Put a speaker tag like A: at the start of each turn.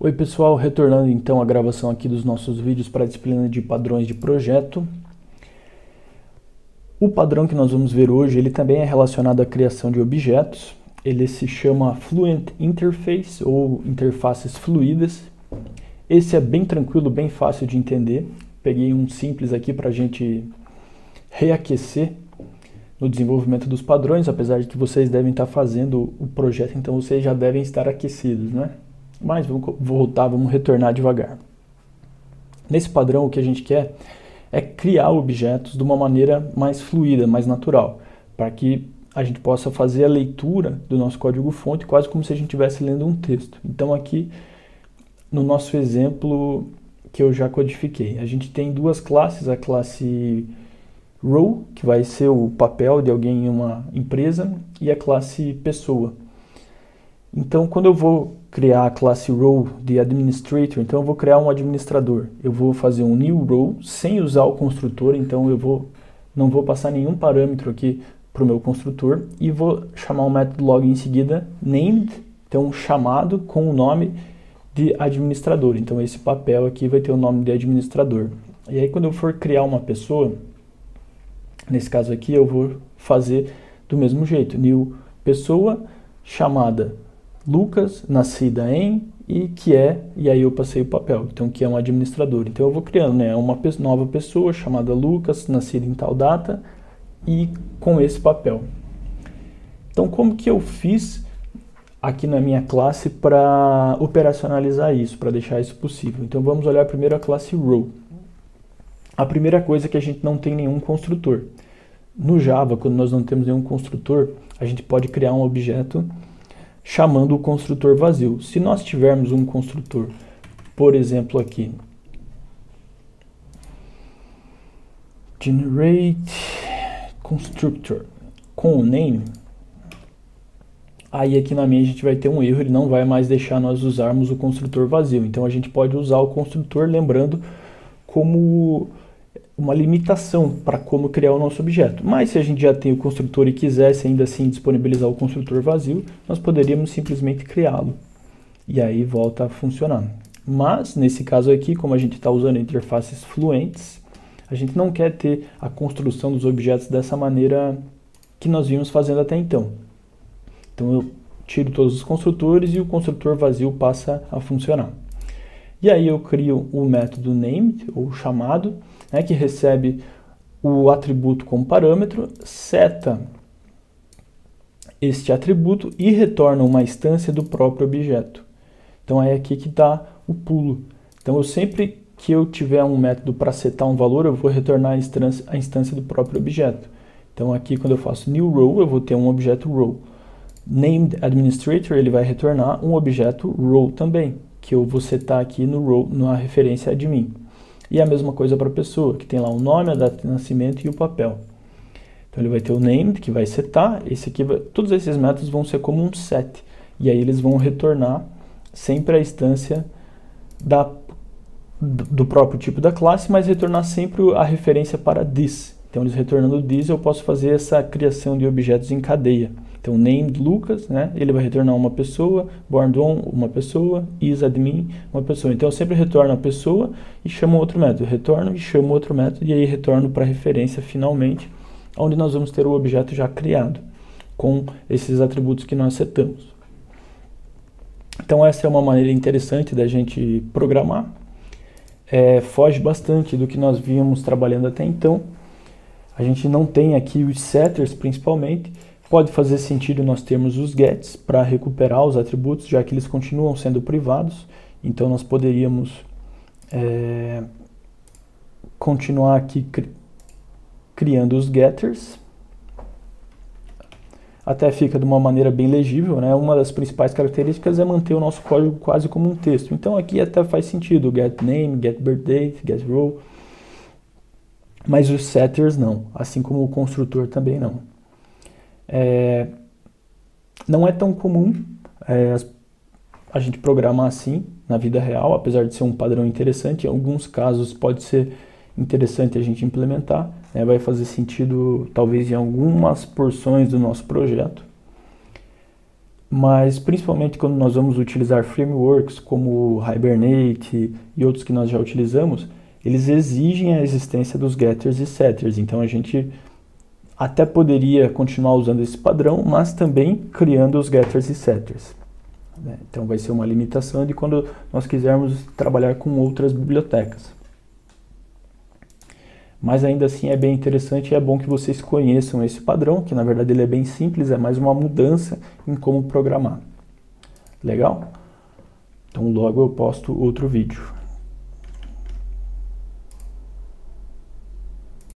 A: Oi pessoal, retornando então à gravação aqui dos nossos vídeos para a disciplina de padrões de projeto. O padrão que nós vamos ver hoje, ele também é relacionado à criação de objetos. Ele se chama Fluent Interface ou interfaces fluídas. Esse é bem tranquilo, bem fácil de entender. Peguei um simples aqui para a gente reaquecer no desenvolvimento dos padrões, apesar de que vocês devem estar fazendo o projeto, então vocês já devem estar aquecidos, né? Mas vamos retornar devagar. Nesse padrão, o que a gente quer é criar objetos de uma maneira mais fluida, mais natural, para que a gente possa fazer a leitura do nosso código-fonte quase como se a gente estivesse lendo um texto. Então aqui, no nosso exemplo que eu já codifiquei, a gente tem duas classes, a classe Row, que vai ser o papel de alguém em uma empresa, e a classe Pessoa. Então, quando eu vou criar a classe Row de Administrator, então eu vou criar um administrador. Eu vou fazer um New Row sem usar o construtor, então não vou passar nenhum parâmetro aqui para o meu construtor e vou chamar um método log em seguida, named, então um chamado com o nome de administrador. Então esse papel aqui vai ter o nome de administrador. E aí quando eu for criar uma pessoa, nesse caso aqui eu vou fazer do mesmo jeito, new pessoa chamada Lucas, nascida em, e aí eu passei o papel, então que é um administrador. Então eu vou criando, né, uma nova pessoa chamada Lucas, nascida em tal data, e com esse papel. Então como que eu fiz aqui na minha classe para operacionalizar isso, para deixar isso possível? Então vamos olhar primeiro a classe Row. A primeira coisa é que a gente não tem nenhum construtor. No Java, quando nós não temos nenhum construtor, a gente pode criar um objeto chamando o construtor vazio. Se nós tivermos um construtor, por exemplo aqui, generate constructor com o name, aí aqui na minha a gente vai ter um erro, ele não vai mais deixar nós usarmos o construtor vazio. Então a gente pode usar o construtor, lembrando, como uma limitação para como criar o nosso objeto. Mas se a gente já tem o construtor e quisesse ainda assim disponibilizar o construtor vazio, nós poderíamos simplesmente criá-lo. E aí volta a funcionar. Mas nesse caso aqui, como a gente está usando interfaces fluentes, a gente não quer ter a construção dos objetos dessa maneira que nós vimos fazendo até então. Então eu tiro todos os construtores e o construtor vazio passa a funcionar. E aí eu crio o método named, ou chamado, né, que recebe o atributo como parâmetro, seta este atributo e retorna uma instância do próprio objeto. Então é aqui que está o pulo. Então eu sempre que eu tiver um método para setar um valor, eu vou retornar a instância do próprio objeto. Então aqui quando eu faço new row, eu vou ter um objeto row. Named administrator, ele vai retornar um objeto row também, que eu vou setar aqui no row, na referência admin. E a mesma coisa para a pessoa, que tem lá o nome, a data de nascimento e o papel. Então ele vai ter o named, que vai setar, todos esses métodos vão ser como um set. E aí eles vão retornar sempre a instância do próprio tipo da classe, mas retornar sempre a referência para this. Então eles retornando this, eu posso fazer essa criação de objetos em cadeia. Então, named Lucas, né, ele vai retornar uma pessoa, born on, uma pessoa, isAdmin, uma pessoa. Então, eu sempre retorno a pessoa e chamo outro método. Retorno e chamo outro método e aí retorno para a referência finalmente, onde nós vamos ter o objeto já criado, com esses atributos que nós setamos. Então, essa é uma maneira interessante da gente programar. Foge bastante do que nós vínhamos trabalhando até então. A gente não tem aqui os setters, principalmente. Pode fazer sentido nós termos os gets para recuperar os atributos, já que eles continuam sendo privados. Então nós poderíamos continuar aqui criando os getters. Até fica de uma maneira bem legível, né? Uma das principais características é manter o nosso código quase como um texto. Então aqui até faz sentido, get name, get birth date, get row. Mas os setters não, assim como o construtor também não. Não é tão comum a gente programar assim na vida real, apesar de ser um padrão interessante. Em alguns casos pode ser interessante a gente implementar, né? Vai fazer sentido talvez em algumas porções do nosso projeto. mas principalmente quando nós vamos utilizar frameworks como Hibernate e outros que nós já utilizamos, eles exigem a existência dos getters e setters. Então a gente até poderia continuar usando esse padrão, mas também criando os getters e setters. Então vai ser uma limitação de quando nós quisermos trabalhar com outras bibliotecas. Mas ainda assim é bem interessante e é bom que vocês conheçam esse padrão, que na verdade ele é bem simples, é mais uma mudança em como programar. Legal? Então logo eu posto outro vídeo.